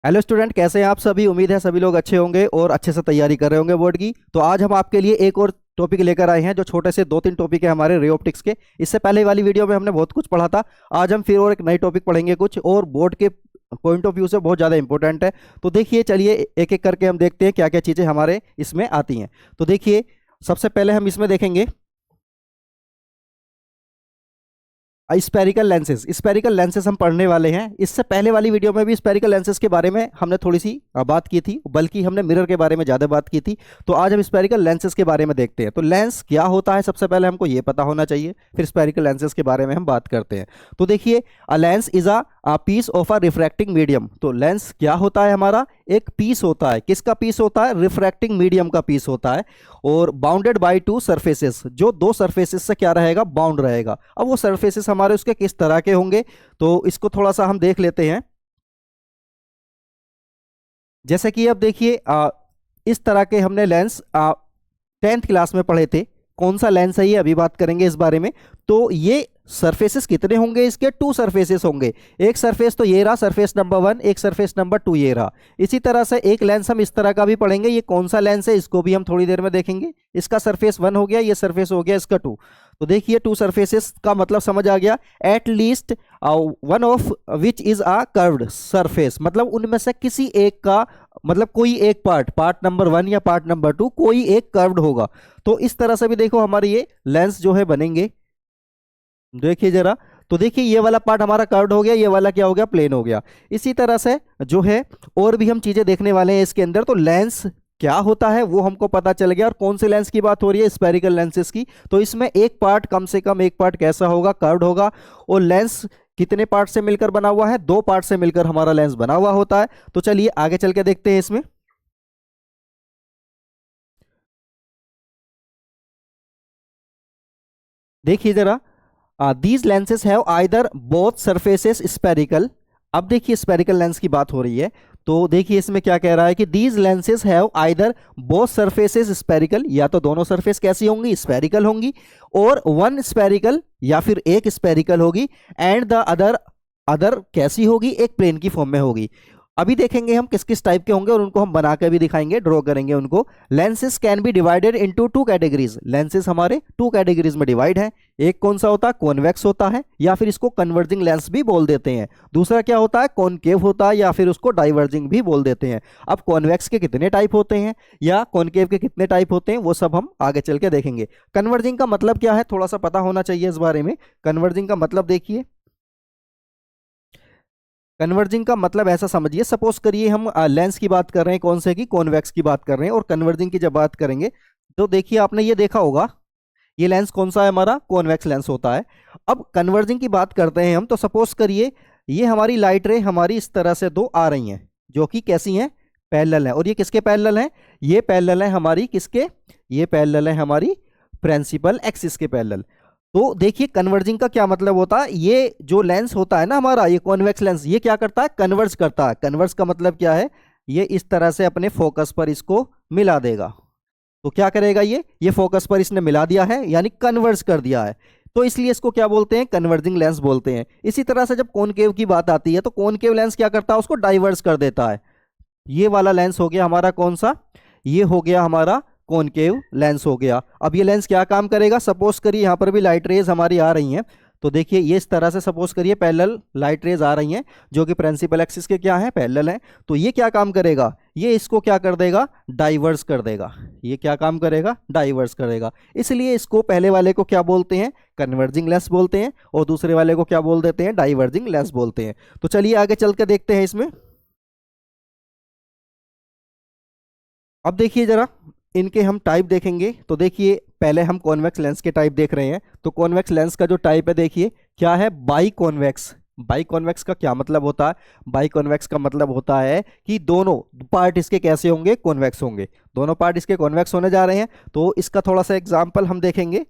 Hello student, कैसे हैं आप सभी। उम्मीद है सभी लोग अच्छे होंगे और अच्छे से तैयारी कर रहे होंगे बोर्ड की। तो आज हम आपके लिए एक और टॉपिक लेकर आए हैं जो छोटे से 2-3 टॉपिक है हमारे रे ऑप्टिक्स के। इससे पहले वाली वीडियो में हमने बहुत कुछ पढ़ा था। आज हम फिर और एक नई टॉपिक पढ़ेंगे कुछ और बोर्ड के पॉइंट ऑफ व्यू से बहुत ज़्यादा इंपॉर्टेंट है। तो देखिए, चलिए एक एक करके हम देखते हैं क्या क्या चीज़ें हमारे इसमें आती हैं। तो देखिए, सबसे पहले हम इसमें देखेंगे स्पेरिकल लेंसेज हम पढ़ने वाले हैं। इससे पहले वाली वीडियो में भी स्पेरिकल लेंसेज के बारे में हमने थोड़ी सी बात की थी, बल्कि हमने मिरर के बारे में ज़्यादा बात की थी। तो आज हम स्पेरिकल लेंसेज के बारे में देखते हैं। तो लेंस क्या होता है सबसे पहले हमको ये पता होना चाहिए, फिर स्पेरिकल लेंसेज के बारे में हम बात करते हैं। तो देखिए, a lens is a piece of a refracting medium. तो लेंस क्या होता है, हमारा एक पीस होता है। किसका पीस होता है? रिफ्रैक्टिंग मीडियम का पीस होता है। और बाउंडेड बाय टू सरफेसेस, जो दो सरफेसेस से क्या रहेगा, बाउंड रहेगा। अब वो सरफेसेस हमारे उसके किस तरह के होंगे, तो इसको थोड़ा सा हम देख लेते हैं। जैसे कि अब देखिए, इस तरह के हमने लेंस 10th क्लास में पढ़े थे। कौन सा लेंस है ये, अभी बात करेंगे इस बारे में। तो ये सरफेसेस कितने होंगे इसके? 2 सरफेसेस होंगे। एक सरफेस तो ये रहा, सरफेस नंबर 1, एक सरफेस नंबर 2 ये रहा। इसी तरह से एक लेंस हम इस तरह का भी पढ़ेंगे। ये कौन सा लेंस है, इसको भी हम थोड़ी देर में देखेंगे। इसका सरफेस 1 हो गया, ये सरफेस हो गया इसका 2। तो देखिए, 2 सरफेसेस का मतलब समझ आ गया। At least one of which is a curved surface, मतलब उनमें से किसी एक का, मतलब कोई एक पार्ट नंबर 1 या पार्ट नंबर 2, कोई एक कर्व्ड होगा। तो इस तरह से भी देखो हमारे ये लेंस जो है बनेंगे। देखिए जरा, तो देखिए ये वाला पार्ट हमारा कर्व्ड हो गया, ये वाला क्या हो गया, प्लेन हो गया। इसी तरह से जो है और भी हम चीजें देखने वाले हैं इसके अंदर। तो लेंस क्या होता है वो हमको पता चल गया। और कौन से लेंस की बात हो रही है? स्पेरिकल लेंसेस की। तो इसमें एक पार्ट, कम से कम एक पार्ट कैसा होगा, कर्व्ड होगा। और लेंस कितने पार्ट से मिलकर बना हुआ है? 2 पार्ट से मिलकर हमारा लेंस बना हुआ होता है। तो चलिए आगे चल के देखते हैं इसमें। देखिए जरा, these lenses have either both surfaces spherical. अब देखिए, स्पेरिकल लेंस की बात हो रही है। तो देखिए इसमें क्या कह रहा है कि these lenses have either both surfaces spherical, या तो दोनों सरफेस कैसी होंगी, स्पेरिकल होंगी। और वन स्पेरिकल, या फिर एक स्पेरिकल होगी। एंड द अदर, अदर कैसी होगी, एक प्लेन की फॉर्म में होगी। अभी देखेंगे हम किस किस टाइप के होंगे और उनको हम बना के भी दिखाएंगे, ड्रॉ करेंगे उनको। Lenses can be divided into 2 categories. Lenses हमारे 2 कैटेगरीज में डिवाइड है। एक कौन सा होता है? कॉन्वेक्स होता है, या फिर इसको कन्वर्जिंग लेंस भी बोल देते हैं। दूसरा क्या होता है? कॉनकेव होता है, या फिर उसको डाइवर्जिंग भी बोल देते हैं। अब कॉन्वेक्स के कितने टाइप होते हैं या कॉनकेव के कितने टाइप होते हैं, वो सब हम आगे चल के देखेंगे। कन्वर्जिंग का मतलब क्या है, थोड़ा सा पता होना चाहिए इस बारे में। कन्वर्जिंग का मतलब देखिए, कन्वर्जिंग का मतलब ऐसा समझिए, सपोज करिए हम लेंस की बात कर रहे हैं, कौन से की, कॉन्वेक्स की बात कर रहे हैं। और कन्वर्जिंग की जब बात करेंगे तो देखिए, आपने ये देखा होगा, ये लेंस कौन सा है हमारा? कॉन्वेक्स लेंस होता है। अब कन्वर्जिंग की बात करते हैं हम, तो सपोज करिए ये हमारी लाइट रे हमारी इस तरह से 2 आ रही हैं, जो कि कैसी हैं, पैरेलल है। और ये किसके पैरेलल हैं? ये पैरेलल है हमारी किसके? ये पैरेलल है हमारी प्रिंसिपल एक्सिस के पैरेलल। तो देखिए, कन्वर्जिंग का क्या मतलब होता है, ये जो लेंस होता है ना हमारा, ये कॉन्वेक्स लेंस, ये क्या करता है? कन्वर्ज करता है। कन्वर्ज का मतलब क्या है? ये इस तरह से अपने फोकस पर इसको मिला देगा। तो क्या करेगा ये फोकस पर इसने मिला दिया है, यानी कन्वर्ज कर दिया है। तो इसलिए इसको क्या बोलते हैं? कन्वर्जिंग लेंस बोलते हैं। इसी तरह से जब कॉनकेव की बात आती है, तो कॉनकेव लेंस क्या करता है? उसको डाइवर्स कर देता है। ये वाला लेंस हो गया हमारा कौन सा? ये हो गया हमारा कॉनकेव लेंस हो गया। अब ये लेंस क्या काम करेगा? सपोज करिए यहाँ पर भी लाइट रेज हमारी आ रही हैं। तो देखिए, ये इस तरह से सपोज करिए पैरेलल लाइट रेज आ रही हैं, जो कि प्रिंसिपल एक्सिस के क्या है, पैरेलल है। तो ये क्या काम करेगा? ये इसको क्या कर देगा? डाइवर्स कर देगा। ये क्या काम करेगा? डाइवर्स करेगा। इसलिए इसको पहले वाले को क्या बोलते हैं? कन्वर्जिंग लेंस बोलते हैं। और दूसरे वाले को क्या बोल देते हैं? डाइवर्जिंग लेंस बोलते हैं। तो चलिए आगे चल के देखते हैं इसमें। अब देखिए जरा, इनके हम टाइप देखेंगे। तो देखिए, पहले हम कॉन्वेक्स लेंस के टाइप देख रहे हैं। तो कॉन्वेक्स लेंस का जो टाइप है, देखिए क्या है, बाई कॉन्वेक्स। बाई कॉन्वेक्स का क्या मतलब होता है? बाई कॉन्वेक्स का मतलब होता है कि दोनों पार्ट इसके कैसे होंगे, कॉन्वेक्स होंगे। दोनों पार्ट इसके कॉन्वेक्स होने जा रहे हैं। तो इसका थोड़ा सा एग्जाम्पल हम देखेंगे,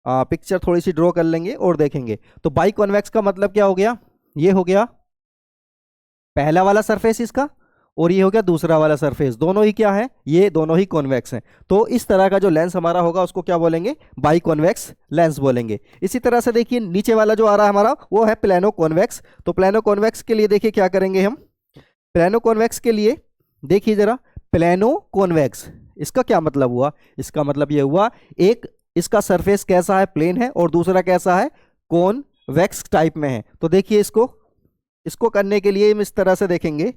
पिक्चर थोड़ी सी ड्रॉ कर लेंगे और देखेंगे। तो बाई कॉन्वेक्स का मतलब क्या हो गया? ये हो गया पहला वाला सरफेस इसका, और ये हो गया दूसरा वाला सरफेस। दोनों ही क्या है? ये दोनों ही कॉन्वेक्स हैं। तो इस तरह का जो लेंस हमारा होगा उसको क्या बोलेंगे? बाई कॉन्वेक्स लेंस बोलेंगे। इसी तरह से देखिए, नीचे वाला जो आ रहा है हमारा, वो है प्लेनो कॉन्वेक्स। तो प्लेनो कॉन्वेक्स के लिए देखिए क्या करेंगे हम? प्लेनो कॉन्वेक्स के लिए देखिए जरा, प्लेनो कॉन्वेक्स इसका क्या मतलब हुआ? इसका मतलब ये हुआ, एक इसका सरफेस कैसा है, प्लेन है, और दूसरा कैसा है, कॉन्वेक्स टाइप में है। तो देखिए इसको इसको करने के लिए हम इस तरह से देखेंगे,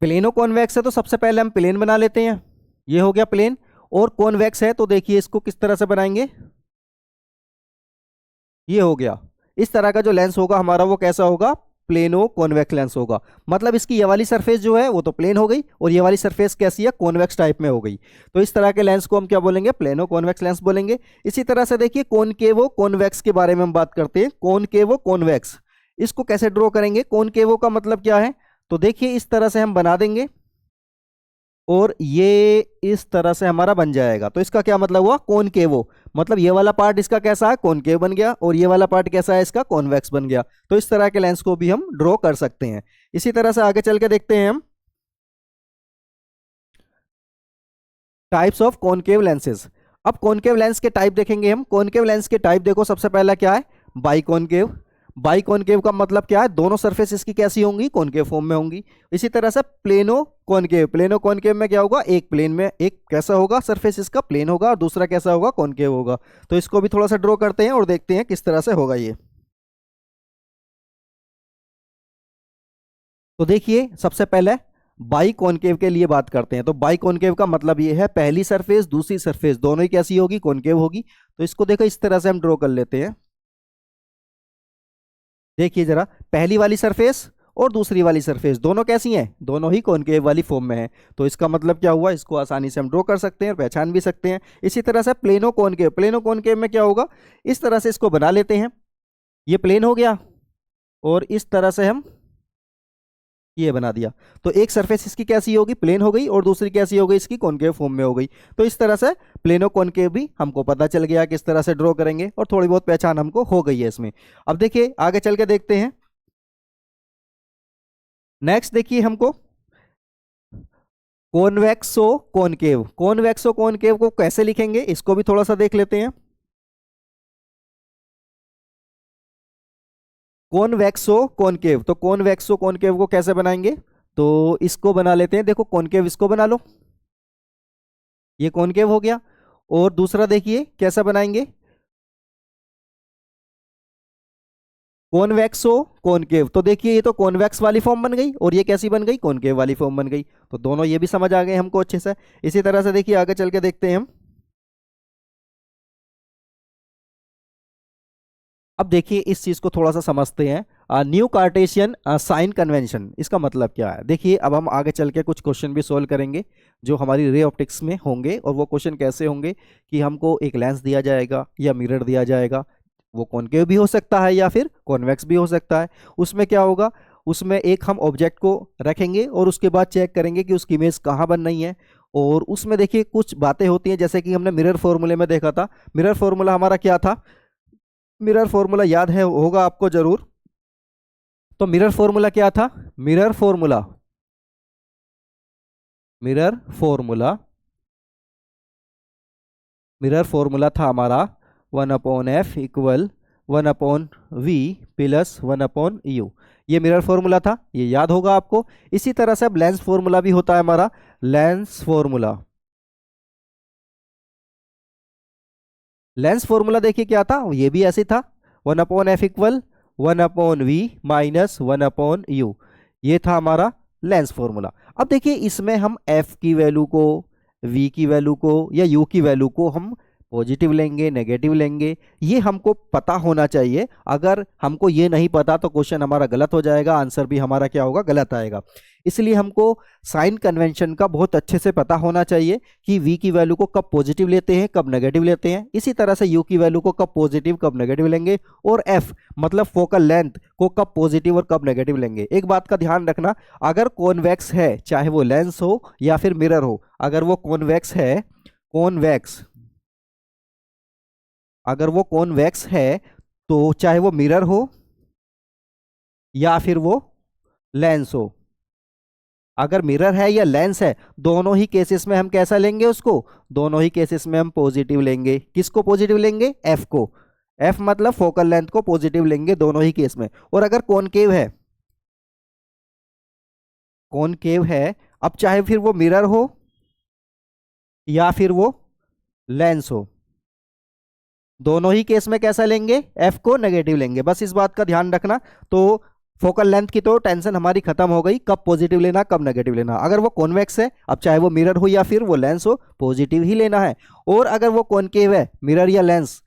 प्लेनो कॉन्वेक्स है तो सबसे पहले हम प्लेन बना लेते हैं, ये हो गया प्लेन। और कॉन्वेक्स है तो देखिए इसको किस तरह से बनाएंगे, ये हो गया। इस तरह का जो लेंस होगा हमारा वो कैसा होगा, प्लेनो कॉन्वेक्स लेंस होगा। मतलब इसकी ये वाली सरफेस जो है वो तो प्लेन हो गई, और ये वाली सरफेस कैसी है, कॉन्वेक्स टाइप में हो गई। तो इस तरह के लेंस को हम क्या बोलेंगे, प्लेनो कॉन्वेक्स लेंस बोलेंगे। इसी तरह से देखिए कॉनकेवो कॉन्वेक्स के बारे में हम बात करते हैं। कॉनकेवो कॉन्वेक्स इसको कैसे ड्रॉ करेंगे, कॉनकेवो का मतलब क्या है, तो देखिए इस तरह से हम बना देंगे और ये इस तरह से हमारा बन जाएगा। तो इसका क्या मतलब हुआ, कॉनकेवो, मतलब ये वाला पार्ट इसका कैसा है, कॉनकेव बन गया, और ये वाला पार्ट कैसा है, इसका कॉन्वेक्स बन गया। तो इस तरह के लेंस को भी हम ड्रॉ कर सकते हैं। इसी तरह से आगे चल के देखते हैं हम टाइप्स ऑफ कॉनकेव लेंसेज। अब कॉनकेव लेंस के टाइप देखेंगे हम। कॉनकेव लेंस के टाइप देखो, सबसे पहला क्या है, बाई कॉनकेव। बाई कॉनकेव का मतलब क्या है, दोनों सरफेस इसकी कैसी होंगी, कॉनकेव फॉर्म में होंगी। इसी तरह से प्लेनो कॉनकेव, प्लेनो कॉनकेव में क्या होगा, एक प्लेन में एक कैसा होगा, सरफेस इसका प्लेन होगा और दूसरा कैसा होगा, कॉनकेव होगा। तो इसको भी थोड़ा सा ड्रॉ करते हैं और देखते हैं किस तरह से होगा ये। तो देखिए सबसे पहले बाई कॉनकेव के लिए बात करते हैं। तो बाई कॉनकेव का मतलब ये है, पहली सरफेस दूसरी सरफेस दोनों ही कैसी होगी, कॉनकेव होगी। तो इसको देखो इस तरह से हम ड्रॉ कर लेते हैं। देखिए जरा, पहली वाली सरफेस और दूसरी वाली सरफेस दोनों कैसी हैं, दोनों ही कॉनकेव वाली फॉर्म में है। तो इसका मतलब क्या हुआ, इसको आसानी से हम ड्रॉ कर सकते हैं और पहचान भी सकते हैं। इसी तरह से प्लेनो कॉनकेव, प्लेनो कॉनकेव में क्या होगा, इस तरह से इसको बना लेते हैं, ये प्लेन हो गया और इस तरह से हम ये बना दिया। तो एक सरफेस इसकी कैसी होगी, प्लेन हो गई, और दूसरी कैसी हो गई, इसकी कॉनकेव फॉर्म में हो गई। तो इस तरह से प्लेनो कॉनकेव भी हमको पता चल गया किस तरह से ड्रॉ करेंगे, और थोड़ी बहुत पहचान हमको हो गई है इसमें। अब देखिए आगे चल के देखते हैं। नेक्स्ट देखिए हमको कॉन्वेक्सो कॉनकेव, कॉन्वेक्सो कॉनकेव को कैसे लिखेंगे, इसको भी थोड़ा सा देख लेते हैं। कॉन्वेक्सो कॉनकेव, तो कॉन्वेक्सो कॉनकेव को कैसे बनाएंगे, तो इसको बना लेते हैं। देखो कॉनकेव इसको बना लो, ये कॉनकेव हो गया। और दूसरा देखिए कैसा बनाएंगे, कॉन्वेक्सो कॉनकेव। तो देखिए ये तो कॉन्वेक्स वाली फॉर्म बन गई और ये कैसी बन गई, कॉनकेव वाली फॉर्म बन गई। तो दोनों ये भी समझ आ गए हमको अच्छे से। इसी तरह से देखिए आगे चल के देखते हैं हम। अब देखिए इस चीज को थोड़ा सा समझते हैं। न्यू कार्टेशियन साइन कन्वेंशन, इसका मतलब क्या है। देखिए अब हम आगे चल के कुछ क्वेश्चन भी सोल्व करेंगे जो हमारी रे ऑप्टिक्स में होंगे। और वो क्वेश्चन कैसे होंगे कि हमको एक लेंस दिया जाएगा या मिरर दिया जाएगा, वो कॉनकेव भी हो सकता है या फिर कॉन्वेक्स भी हो सकता है। उसमें क्या होगा, उसमें एक हम ऑब्जेक्ट को रखेंगे और उसके बाद चेक करेंगे कि उसकी इमेज कहाँ बन रही है। और उसमें देखिए कुछ बातें होती हैं, जैसे कि हमने मिरर फॉर्मूले में देखा था। मिरर फॉर्मूला हमारा क्या था, मिरर फॉर्मूला याद है होगा आपको जरूर। तो मिरर फॉर्मूला क्या था, mirror formula, mirror formula, mirror formula था हमारा 1/f=1/v प्लस 1/u। ये मिरर फॉर्मूला था, ये याद होगा आपको। इसी तरह से अब लेंस फॉर्मूला भी होता है हमारा, लेंस फॉर्मूला। लेंस फॉर्मूला देखिए क्या था, ये भी ऐसे था, 1/f=1/v माइनस 1/u। ये था हमारा लेंस फॉर्मूला। अब देखिए इसमें हम f की वैल्यू को, v की वैल्यू को या u की वैल्यू को हम पॉजिटिव लेंगे, नेगेटिव लेंगे, ये हमको पता होना चाहिए। अगर हमको ये नहीं पता तो क्वेश्चन हमारा गलत हो जाएगा, आंसर भी हमारा क्या होगा, गलत आएगा। इसलिए हमको साइन कन्वेंशन का बहुत अच्छे से पता होना चाहिए कि v की वैल्यू को कब पॉजिटिव लेते हैं, कब नेगेटिव लेते हैं। इसी तरह से u की वैल्यू को कब पॉजिटिव कब नेगेटिव लेंगे, और f मतलब फोकल लेंथ को कब पॉजिटिव और कब नेगेटिव लेंगे। एक बात का ध्यान रखना, अगर कॉन्वेक्स है, चाहे वो लेंस हो या फिर मिरर हो, अगर वो कॉन्वेक्स है, कॉन्वेक्स, अगर वो कॉन्वेक्स है तो चाहे वो मिरर हो या फिर वो लेंस हो, अगर मिरर है या लेंस है, दोनों ही केसेस में हम कैसा लेंगे उसको, दोनों ही केसेस में हम पॉजिटिव लेंगे। किसको पॉजिटिव लेंगे, एफ को। एफ मतलब फोकल लेंथ को पॉजिटिव लेंगे दोनों ही केस में। और अगर कॉनकेव है, कॉनकेव है, अब चाहे फिर वो मिरर हो या फिर वो लेंस हो, दोनों ही केस में कैसा लेंगे, एफ को नेगेटिव लेंगे, बस इस बात का ध्यान रखना। तो फोकल लेंथ की तो टेंशन हमारी खत्म हो गई, कब पॉजिटिव लेना कब नेगेटिव लेना। अगर वो कॉन्वेक्स है, अब चाहे वो मिरर हो या फिर वो लेंस हो, पॉजिटिव ही लेना है। और अगर वो कॉनकेव है, मिरर या लेंस,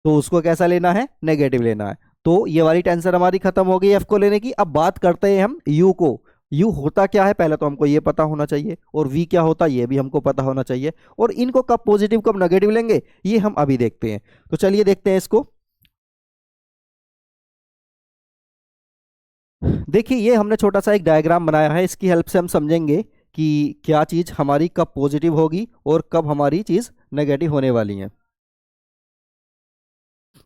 तो उसको कैसा लेना है, नेगेटिव लेना है। तो ये वाली टेंशन हमारी खत्म हो गई एफ को लेने की। अब बात करते हैं हम यू को। यू होता क्या है पहले तो हमको ये पता होना चाहिए, और वी क्या होता है ये भी हमको पता होना चाहिए, और इनको कब पॉजिटिव कब नेगेटिव लेंगे ये हम अभी देखते हैं। तो चलिए देखते हैं इसको। देखिए ये हमने छोटा सा एक डायग्राम बनाया है, इसकी हेल्प से हम समझेंगे कि क्या चीज़ हमारी कब पॉजिटिव होगी और कब हमारी चीज़ नेगेटिव होने वाली है।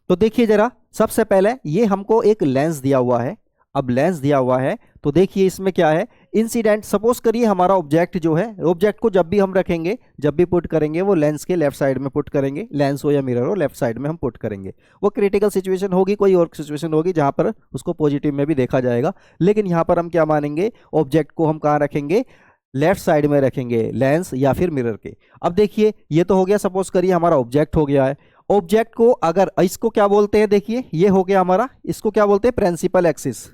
तो देखिए जरा, सबसे पहले ये हमको एक लेंस दिया हुआ है। अब लेंस दिया हुआ है तो देखिए इसमें क्या है, इंसिडेंट। सपोज करिए हमारा ऑब्जेक्ट जो है, ऑब्जेक्ट को जब भी हम रखेंगे, जब भी पुट करेंगे, वो लेंस के लेफ्ट साइड में पुट करेंगे, लेंस हो या मिरर हो, लेफ्ट साइड में हम पुट करेंगे। वो क्रिटिकल सिचुएशन होगी, कोई और सिचुएशन होगी जहां पर उसको पॉजिटिव में भी देखा जाएगा, लेकिन यहाँ पर हम क्या मानेंगे, ऑब्जेक्ट को हम कहाँ रखेंगे, लेफ्ट साइड में रखेंगे, लेंस या फिर मिरर के। अब देखिए ये तो हो गया, सपोज करिए हमारा ऑब्जेक्ट हो गया है। ऑब्जेक्ट को अगर इसको क्या बोलते हैं, देखिए ये हो गया हमारा, इसको क्या बोलते हैं, प्रिंसिपल एक्सिस।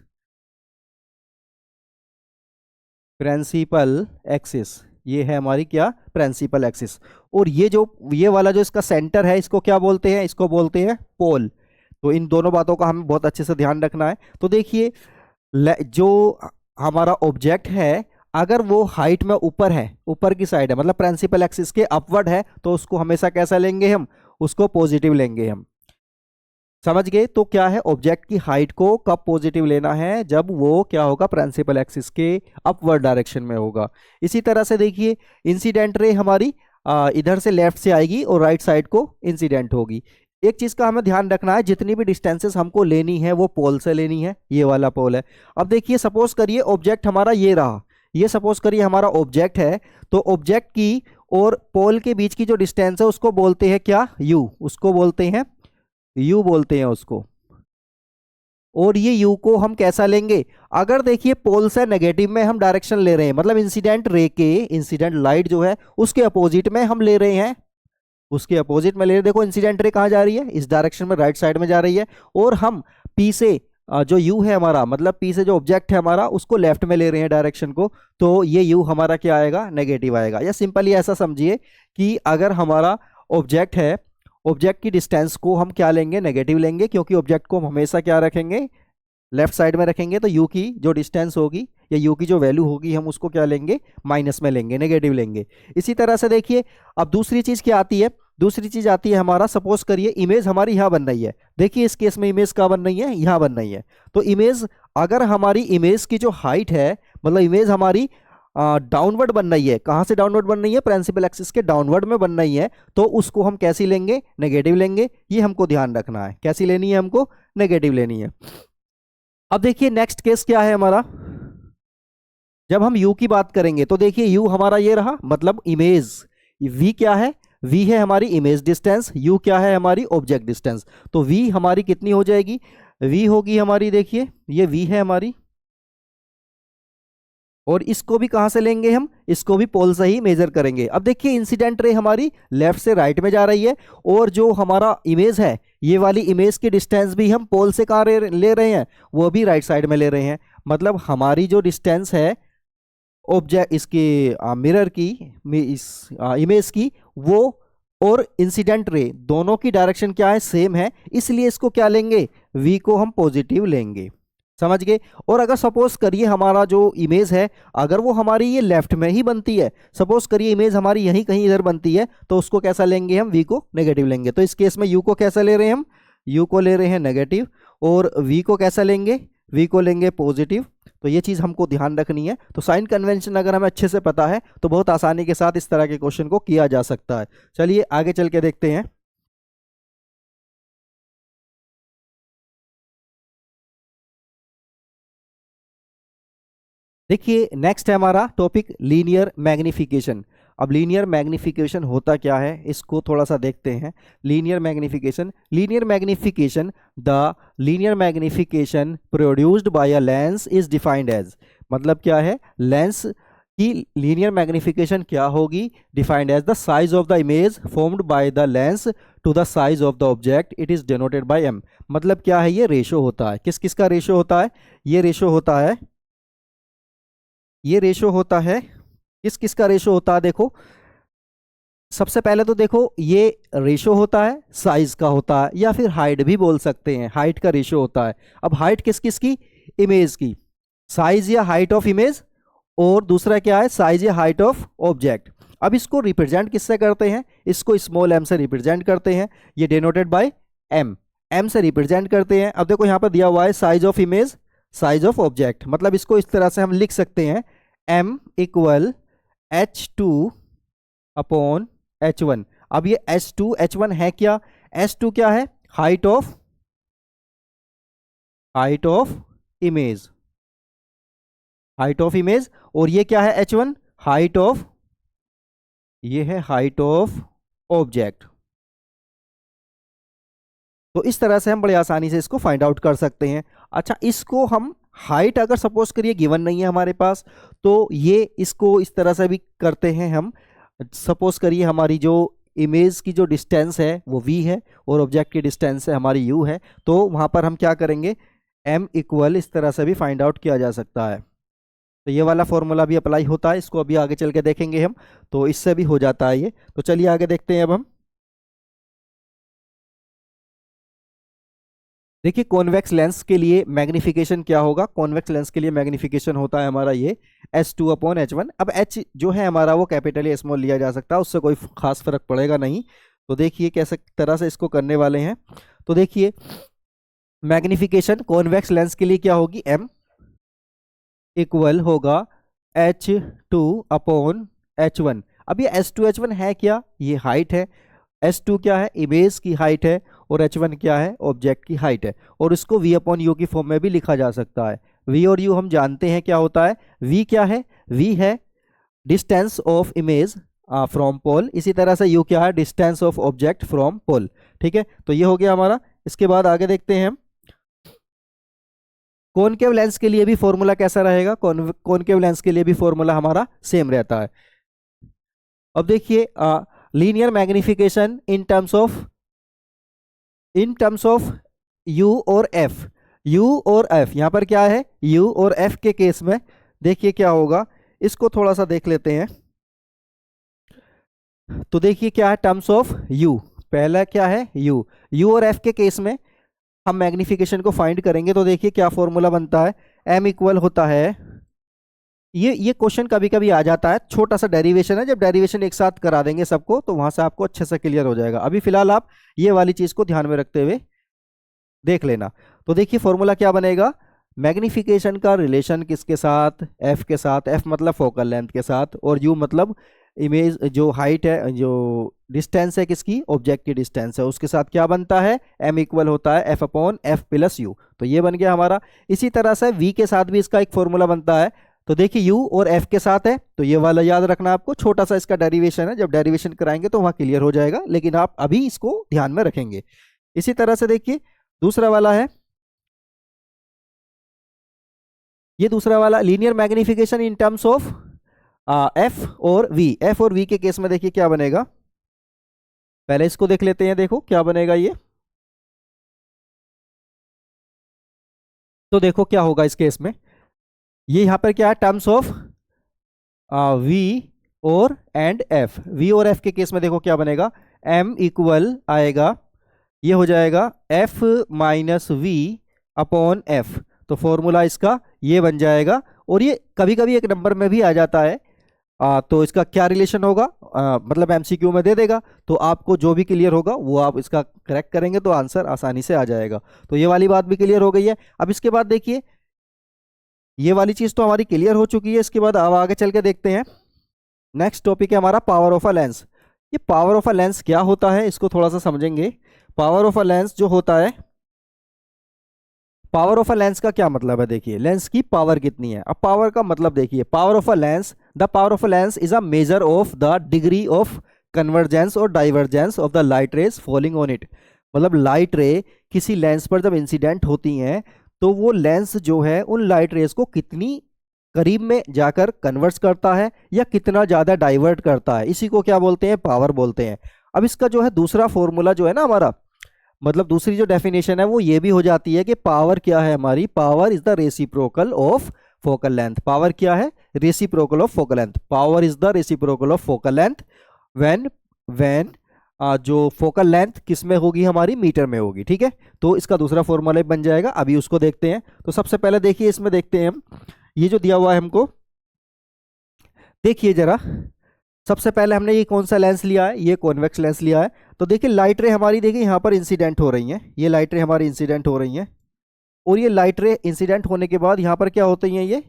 प्रिंसिपल एक्सिस, ये है हमारी क्या, प्रिंसिपल एक्सिस। और ये जो ये वाला जो इसका सेंटर है, इसको क्या बोलते हैं, इसको बोलते हैं पोल। तो इन दोनों बातों का हमें बहुत अच्छे से ध्यान रखना है। तो देखिए जो हमारा ऑब्जेक्ट है, अगर वो हाइट में ऊपर है, ऊपर की साइड है, मतलब प्रिंसिपल एक्सिस के अपवर्ड है, तो उसको हमेशा कैसा लेंगे हम, उसको पॉजिटिव लेंगे हम। समझ गए। तो क्या है, ऑब्जेक्ट की हाइट को कब पॉजिटिव लेना है, जब वो क्या होगा, प्रिंसिपल एक्सिस के अपवर्ड डायरेक्शन में होगा। इसी तरह से देखिए इंसिडेंट रे हमारी इधर से लेफ्ट से आएगी और राइट साइड को इंसिडेंट होगी। एक चीज का हमें ध्यान रखना है, जितनी भी डिस्टेंसेस हमको लेनी है वो पोल से लेनी है, ये वाला पोल है। अब देखिए सपोज करिए ऑब्जेक्ट हमारा ये रहा, ये सपोज करिए हमारा ऑब्जेक्ट है, तो ऑब्जेक्ट की और पोल के बीच की जो डिस्टेंस है उसको बोलते हैं क्या, यू, उसको बोलते हैं यू, बोलते हैं उसको। और ये यू को हम कैसा लेंगे, अगर देखिए पोल से नेगेटिव में हम डायरेक्शन ले रहे हैं, मतलब इंसिडेंट रे के, इंसिडेंट लाइट जो है उसके अपोजिट में हम ले रहे हैं, उसके अपोजिट में ले रहे हैं। देखो इंसिडेंट रे कहाँ जा रही है, इस डायरेक्शन में, राइट साइड में जा रही है। और हम पी से जो यू है हमारा, मतलब पी से जो ऑब्जेक्ट है हमारा, उसको लेफ्ट में ले रहे हैं डायरेक्शन को, तो ये यू हमारा क्या आएगा, नेगेटिव आएगा। या सिंपली ऐसा समझिए कि अगर हमारा ऑब्जेक्ट है, ऑब्जेक्ट की डिस्टेंस को हम क्या लेंगे, नेगेटिव लेंगे, क्योंकि ऑब्जेक्ट को हम हमेशा क्या रखेंगे, लेफ्ट साइड में रखेंगे। तो यू की जो डिस्टेंस होगी या यू की जो वैल्यू होगी, हम उसको क्या लेंगे, माइनस में लेंगे, नेगेटिव लेंगे। इसी तरह से देखिए अब दूसरी चीज क्या आती है, दूसरी चीज आती है हमारा, सपोज करिए इमेज हमारी यहाँ बन रही है। देखिए इस केस में इमेज कहाँ बन रही है, यहाँ बन रही है। तो इमेज, अगर हमारी इमेज की जो हाइट है, मतलब इमेज हमारी डाउनवर्ड बन रही है, कहाँ से डाउनवर्ड बन रही है, प्रिंसिपल एक्सिस के डाउनवर्ड में बन रही है, तो उसको हम कैसी लेंगे, नेगेटिव लेंगे। ये हमको ध्यान रखना है, कैसी लेनी है हमको, नेगेटिव लेनी है। अब देखिए नेक्स्ट केस क्या है हमारा, जब हम u की बात करेंगे, तो देखिए u हमारा ये रहा, मतलब इमेज, v क्या है, v है हमारी इमेज डिस्टेंस, u क्या है हमारी ऑब्जेक्ट डिस्टेंस। तो v हमारी कितनी हो जाएगी, v होगी हमारी, देखिए ये v है हमारी, और इसको भी कहां से लेंगे हम, इसको भी पोल से ही मेजर करेंगे। अब देखिए इंसिडेंट रे हमारी लेफ्ट से राइट में जा रही है, और जो हमारा इमेज है, ये वाली इमेज की डिस्टेंस भी हम पोल से कहाँ ले रहे हैं, वो भी राइट साइड में ले रहे हैं। मतलब हमारी जो डिस्टेंस है ऑब्जेक्ट, इसकी मिरर की, इस इमेज की, वो और इंसिडेंट रे दोनों की डायरेक्शन क्या है, सेम है, इसलिए इसको क्या लेंगे, v को हम पॉजिटिव लेंगे। समझ गए। और अगर सपोज करिए हमारा जो इमेज है, अगर वो हमारी ये लेफ्ट में ही बनती है, सपोज करिए इमेज हमारी यहीं कहीं इधर बनती है, तो उसको कैसा लेंगे हम, v को नेगेटिव लेंगे। तो इस केस में u को कैसा ले रहे हैं हम, u को ले रहे हैं नेगेटिव, और v को कैसा लेंगे, v को लेंगे पॉजिटिव। तो ये चीज़ हमको ध्यान रखनी है। तो साइन कन्वेंशन अगर हमें अच्छे से पता है तो बहुत आसानी के साथ इस तरह के क्वेश्चन को किया जा सकता है। चलिए आगे चल के देखते हैं। देखिए नेक्स्ट है हमारा टॉपिक लीनियर मैग्निफिकेशन। अब लीनियर मैग्निफिकेशन होता क्या है, इसको थोड़ा सा देखते हैं। Linear magnification, the linear magnification produced by a lens is defined as, मतलब क्या है, लेंस की लीनियर मैग्निफिकेशन क्या होगी, defined as the size of the image formed by the lens to the size of the object, it is denoted by M. मतलब क्या है, ये रेशो होता है, किस किस का रेशो होता है, ये रेशो होता है, ये रेशो होता है, किस किस का रेशो होता है, देखो सबसे पहले तो देखो ये रेशो होता है साइज का होता है, या फिर हाइट भी बोल सकते हैं, हाइट का रेशो होता है। अब हाइट किस किस की, इमेज की, साइज या हाइट ऑफ इमेज, और दूसरा क्या है, साइज या हाइट ऑफ ऑब्जेक्ट। अब इसको रिप्रेजेंट किससे करते हैं, इसको स्मॉल एम से रिप्रेजेंट करते हैं, ये डिनोटेड बाय एम, एम से रिप्रेजेंट करते हैं। अब देखो यहाँ पर दिया हुआ है size of image, size of object, मतलब इसको इस तरह से हम लिख सकते हैं, M equal H2 upon H1। अब ये H2 H1 है क्या, H2 क्या है, height of image, height of image, और ये क्या है H1, हाइट ऑफ, ये है हाइट ऑफ ऑब्जेक्ट। तो इस तरह से हम बड़े आसानी से इसको फाइंड आउट कर सकते हैं। अच्छा, इसको हम हाइट अगर सपोज करिए गिवन नहीं है हमारे पास, तो ये इसको इस तरह से भी करते हैं हम। सपोज करिए हमारी जो इमेज की जो डिस्टेंस है वो v है, और ऑब्जेक्ट की डिस्टेंस है हमारी u है, तो वहाँ पर हम क्या करेंगे, m इक्वल इस तरह से भी फाइंड आउट किया जा सकता है। तो ये वाला फॉर्मूला भी अप्लाई होता है, इसको अभी आगे चल के देखेंगे हम, तो इससे भी हो जाता है ये। तो चलिए आगे देखते हैं अब हम। देखिए कॉन्वेक्स लेंस के लिए मैग्निफिकेशन क्या होगा, कॉन्वेक्स लेंस के लिए मैग्निफिकेशन होता है हमारा ये H2 अपॉन H1। अब H जो है हमारा वो कैपिटल या स्मॉल लिया जा सकता है, उससे कोई खास फर्क पड़ेगा नहीं। तो देखिए कैसे तरह से इसको करने वाले हैं। तो देखिए मैग्निफिकेशन कॉन्वेक्स लेंस के लिए क्या होगी, M इक्वल होगा H2 अपॉन H1। अब ये H2 H1 है क्या, ये हाइट है, H2 क्या है, इमेज की हाइट है, और H1 क्या है, ऑब्जेक्ट की हाइट है। और इसको V अपॉन यू की फॉर्म में भी लिखा जा सकता है। V और U हम जानते हैं क्या होता है, V क्या है, V है distance of image from pole, इसी तरह से U क्या है, distance of object from pole. ठीक है, तो ये हो गया हमारा। इसके बाद आगे देखते हैं हम, कॉनकेव लेंस के लिए भी फॉर्मूला कैसा रहेगा, कॉनकेव लेंस के लिए भी फॉर्मूला हमारा सेम रहता है। अब देखिए linear magnification in terms of u और f, u और f, यहां पर क्या है, u और f के केस में देखिए क्या होगा, इसको थोड़ा सा देख लेते हैं। तो देखिए क्या है, टर्म्स ऑफ u, पहला क्या है u और f के केस में हम मैग्निफिकेशन को फाइंड करेंगे। तो देखिए क्या फॉर्मूला बनता है, m इक्वल होता है, ये क्वेश्चन कभी कभी आ जाता है, छोटा सा डेरिवेशन है, जब डेरिवेशन एक साथ करा देंगे सबको तो वहां से आपको अच्छे से क्लियर हो जाएगा। अभी फिलहाल आप ये वाली चीज को ध्यान में रखते हुए देख लेना। तो देखिए फॉर्मूला क्या बनेगा, मैग्निफिकेशन का रिलेशन किसके साथ, f के साथ, f मतलब फोकल लेंथ के साथ, और u मतलब इमेज जो हाइट है, जो डिस्टेंस है किसकी, ऑब्जेक्ट की डिस्टेंस है, उसके साथ क्या बनता है, m इक्वल होता है f upon f plus u। तो ये बन गया हमारा। इसी तरह से v के साथ भी इसका एक फॉर्मूला बनता है। तो देखिए u और f के साथ है, तो ये वाला याद रखना आपको, छोटा सा इसका डेरिवेशन है, जब डेरिवेशन कराएंगे तो वहां क्लियर हो जाएगा, लेकिन आप अभी इसको ध्यान में रखेंगे। इसी तरह से देखिए दूसरा वाला है, ये दूसरा वाला linear magnification in terms of f और v के केस में देखिए क्या बनेगा, पहले इसको देख लेते हैं, देखो क्या बनेगा ये। तो देखो क्या होगा इस केस में, ये यहां पर क्या है, टर्म्स ऑफ v और एंड f, v और f के केस में देखो क्या बनेगा, m इक्वल आएगा, ये हो जाएगा f minus v upon f। तो फॉर्मूला इसका ये बन जाएगा, और ये कभी कभी एक नंबर में भी आ जाता है। तो इसका क्या रिलेशन होगा, मतलब एमसीक्यू में दे देगा, तो आपको जो भी क्लियर होगा वो आप इसका करेक्ट करेंगे तो आंसर आसानी से आ जाएगा। तो ये वाली बात भी क्लियर हो गई है। अब इसके बाद देखिए ये वाली चीज तो हमारी क्लियर हो चुकी है। इसके बाद अब आगे चल के देखते हैं, नेक्स्ट टॉपिक है हमारा पावर ऑफ अ लेंस। ये पावर ऑफ अ लेंस क्या होता है, इसको थोड़ा सा समझेंगे। पावर ऑफ अ लेंस जो होता है, पावर ऑफ अ लेंस का क्या मतलब है, देखिए लेंस की पावर कितनी है। अब पावर का मतलब देखिए, power of a lens, the power of a lens is a measure of the degree of convergence और divergence of the light rays falling on it. मतलब लाइट रे किसी लेंस पर जब इंसिडेंट होती हैं तो वो लेंस जो है उन लाइट रेज को कितनी करीब में जाकर कन्वर्ट्स करता है या कितना ज़्यादा डाइवर्ट करता है, इसी को क्या बोलते हैं, पावर बोलते हैं। अब इसका जो है दूसरा फॉर्मूला जो है ना हमारा, मतलब दूसरी जो डेफिनेशन है वो ये भी हो जाती है कि पावर क्या है हमारी, power is the reciprocal of focal length. Power क्या है, reciprocal of focal length. Power is the reciprocal of focal length when when जो फोकल लेंथ किस में होगी, हमारी मीटर में होगी। ठीक है, तो इसका दूसरा फॉर्मूला बन जाएगा। अभी उसको देखते हैं। तो सबसे पहले देखिए इसमें देखते हैं हम, ये जो दिया हुआ है हमको, देखिए जरा। सबसे पहले हमने ये कौन सा लेंस लिया है, ये कॉन्वेक्स लेंस लिया है। तो देखिए लाइट रे हमारी, देखिए यहाँ पर इंसिडेंट हो रही हैं, ये लाइट रे हमारी इंसिडेंट हो रही हैं। और ये लाइट रे इंसिडेंट होने के बाद यहाँ पर क्या होती हैं, ये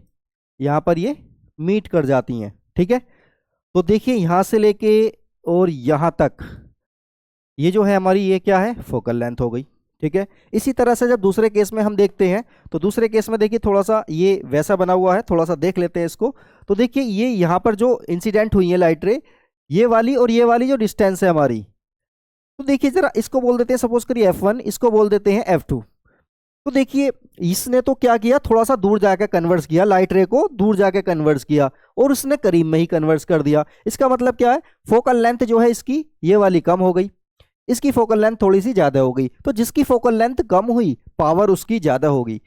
यहाँ पर ये मीट कर जाती हैं। ठीक है, तो देखिए यहाँ से लेके और यहाँ तक ये जो है हमारी, ये क्या है, फोकल लेंथ हो गई। ठीक है, इसी तरह से जब दूसरे केस में हम देखते हैं, तो दूसरे केस में देखिए थोड़ा सा ये वैसा बना हुआ है, थोड़ा सा देख लेते हैं इसको। तो देखिए ये यहाँ पर जो इंसिडेंट हुई है लाइट रे, ये वाली और ये वाली जो डिस्टेंस है हमारी, तो देखिए जरा इसको बोल देते हैं, सपोज करिए F1, इसको बोल देते हैं F2। तो देखिए इसने तो क्या किया, थोड़ा सा दूर जाकर कन्वर्स किया, लाइट रे को दूर जाकर कन्वर्स किया और उसने करीब में ही कन्वर्स कर दिया। इसका मतलब क्या है, फोकल लेंथ जो है इसकी, ये वाली कम हो गई, इसकी फोकल लेंथ थोड़ी सी ज्यादा हो गई। तो जिसकी फोकल लेंथ कम हुई, पावर उसकी ज्यादा होगी।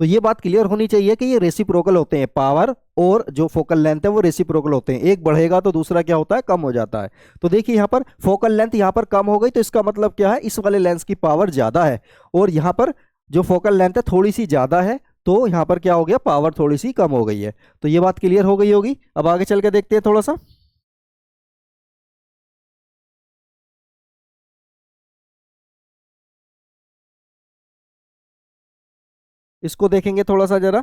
तो ये बात क्लियर होनी चाहिए कि ये रेसिप्रोकल होते हैं, पावर और जो फोकल लेंथ है वो रेसिप्रोकल होते हैं। एक बढ़ेगा तो दूसरा क्या होता है, कम हो जाता है। तो देखिए यहाँ पर फोकल लेंथ यहाँ पर कम हो गई, तो इसका मतलब क्या है, इस वाले लेंस की पावर ज्यादा है, और यहाँ पर जो फोकल लेंथ है थोड़ी सी ज्यादा है, तो यहाँ पर क्या हो गया, पावर थोड़ी सी कम हो गई है। तो ये बात क्लियर हो गई होगी। अब आगे चल के देखते हैं थोड़ा सा। इसको देखेंगे थोड़ा सा जरा,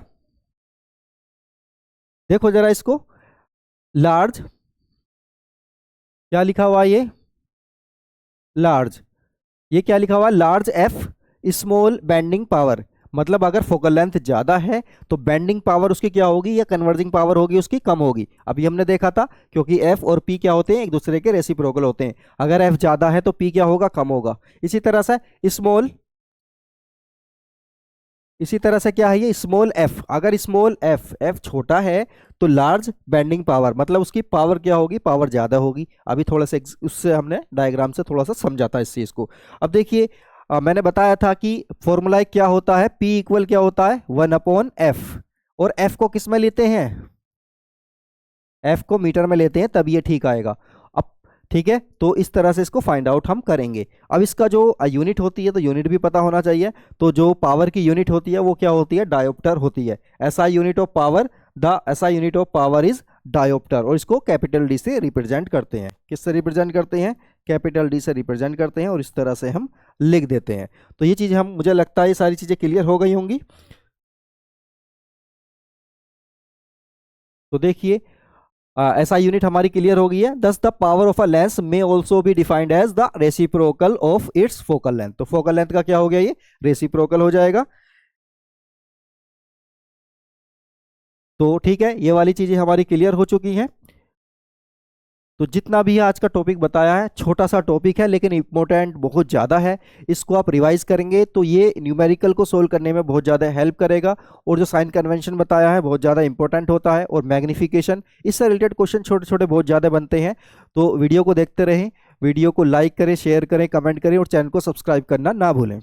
देखो जरा इसको। लार्ज, क्या लिखा हुआ है ये, लार्ज, ये क्या लिखा हुआ है, large F small bending power. मतलब अगर फोकल लेंथ ज्यादा है तो बेंडिंग पावर उसकी क्या होगी, या कन्वर्जिंग पावर होगी उसकी कम होगी। अभी हमने देखा था, क्योंकि एफ और पी क्या होते हैं, एक दूसरे के रेसिप्रोकल होते हैं। अगर एफ ज्यादा है तो पी क्या होगा, कम होगा। इसी तरह से स्मॉल, इसी तरह से क्या है ये स्मॉल एफ, अगर स्मॉल एफ, एफ छोटा है तो लार्ज बेंडिंग पावर, मतलब उसकी पावर क्या होगी, पावर ज्यादा होगी। अभी थोड़ा सा उससे हमने डायग्राम से थोड़ा सा समझा था इस चीज को। अब देखिए मैंने बताया था कि फॉर्मूला क्या होता है, P इक्वल क्या होता है, 1/f। और f को किस में लेते हैं, f को मीटर में लेते हैं, तब ये ठीक आएगा। अब ठीक है, तो इस तरह से इसको फाइंड आउट हम करेंगे। अब इसका जो यूनिट होती है, तो यूनिट भी पता होना चाहिए। तो जो पावर की यूनिट होती है वो क्या होती है, डायोप्टर होती है। ऐसा यूनिट ऑफ पावर, द ऐसा unit of power is dioptre. और इसको कैपिटल डी से रिप्रेजेंट करते हैं। किससे रिप्रेजेंट करते हैं, कैपिटल डी से रिप्रेजेंट करते हैं, और इस तरह से हम लिख देते हैं। तो ये चीज़ हम, मुझे लगता है ये सारी चीज़ें क्लियर हो गई होंगी। तो देखिए ऐसा यूनिट हमारी क्लियर हो गई है। Thus the power of a lens may also be defined as the reciprocal of its focal length. तो फोकल लेंथ का क्या हो गया, ये रेसिप्रोकल हो जाएगा। तो ठीक है, ये वाली चीजें हमारी क्लियर हो चुकी हैं। तो जितना भी आज का टॉपिक बताया है, छोटा सा टॉपिक है लेकिन इम्पोर्टेंट बहुत ज़्यादा है। इसको आप रिवाइज करेंगे तो ये न्यूमेरिकल को सोल्व करने में बहुत ज़्यादा हेल्प करेगा। और जो साइन कन्वेंशन बताया है बहुत ज़्यादा इंपॉर्टेंट होता है, और मैग्निफिकेशन, इससे रिलेटेड क्वेश्चन छोटे छोटे बहुत ज़्यादा बनते हैं। तो वीडियो को देखते रहें, वीडियो को लाइक करें, शेयर करें, कमेंट करें, और चैनल को सब्सक्राइब करना ना भूलें।